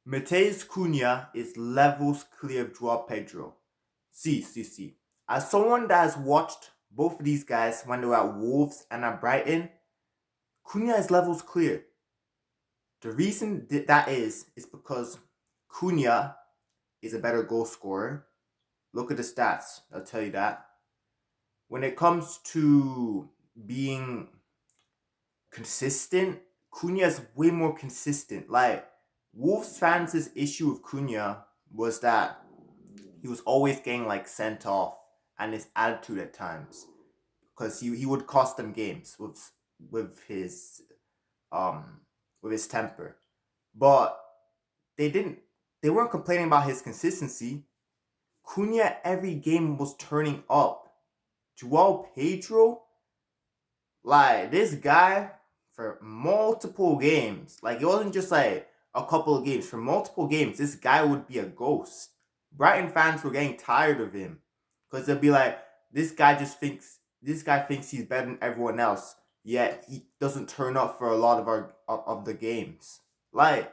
Mateus Cunha is levels clear of Joao Pedro. See. As someone that has watched both of these guys when they were at Wolves and at Brighton, Cunha is levels clear. The reason that is because Cunha is a better goal scorer. Look at the stats, I'll tell you that. When it comes to being consistent, Cunha is way more consistent. Like, Wolves fans' issue with Cunha was that he was always getting like sent off and his attitude at times. Because he would cost them games with his um with his temper. But they weren't complaining about his consistency. Cunha every game was turning up. Joao Pedro, like this guy for multiple games. Like it wasn't just like a couple of games. For multiple games, this guy would be a ghost. Brighton fans were getting tired of him. Because they'll be like, this guy thinks he's better than everyone else. Yet he doesn't turn up for a lot of the games. Like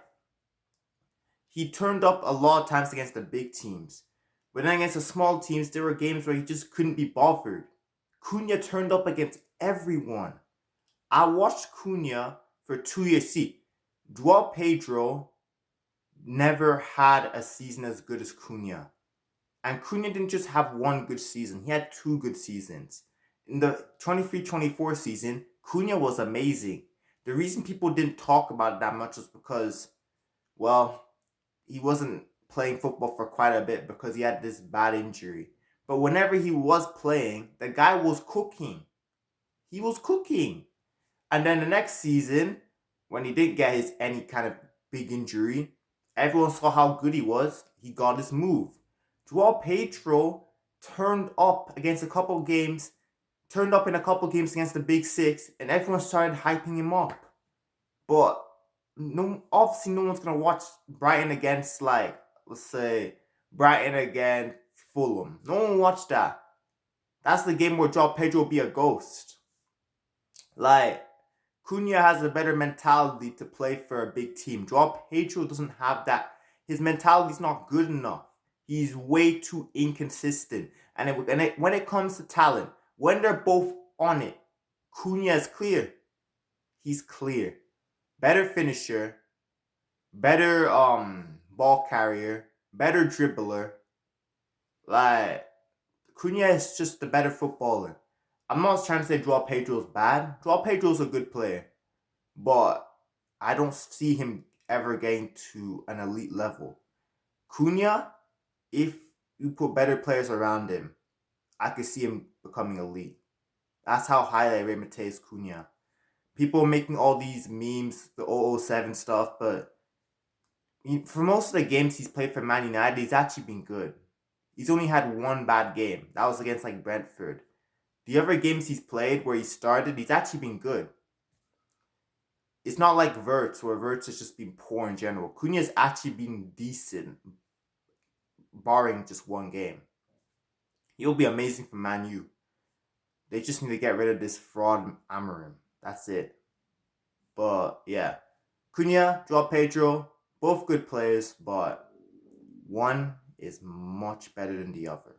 he turned up a lot of times against the big teams. But then against the small teams, there were games where he just couldn't be bothered. Cunha turned up against everyone. I watched Cunha for 2 years. See, Joao Pedro never had a season as good as Cunha. And Cunha didn't just have one good season, he had two good seasons. In the 23-24 season, Cunha was amazing. The reason people didn't talk about it that much was because, well, he wasn't playing football for quite a bit because he had this bad injury. But whenever he was playing, the guy was cooking. He was cooking. And then the next season, when he didn't get any kind of big injury, everyone saw how good he was. He got his move. Joao Pedro turned up in a couple games against the Big Six, and everyone started hyping him up. But obviously no one's gonna watch Brighton against, like, let's say Brighton against Fulham. No one watched that. That's the game where Joao Pedro will be a ghost. Like, Cunha has a better mentality to play for a big team. Joao Pedro doesn't have that. His mentality's not good enough. He's way too inconsistent. When it comes to talent, when they're both on it, Cunha is clear. He's clear. Better finisher, better ball carrier, better dribbler. Like, Cunha is just the better footballer. I'm not trying to say Joao Pedro's bad. Joao Pedro's a good player. But I don't see him ever getting to an elite level. Cunha, if you put better players around him, I could see him becoming elite. That's how highly I rate Mateus Cunha. People are making all these memes, the 007 stuff, but for most of the games he's played for Man United, he's actually been good. He's only had one bad game. That was against like Brentford. The other games he's played where he started, he's actually been good. It's not like Wirtz, where Wirtz has just been poor in general. Cunha's actually been decent, barring just one game. He'll be amazing for Man U. They just need to get rid of this fraud Amorim. That's it. But yeah, Cunha, Joao Pedro, both good players, but one is much better than the other.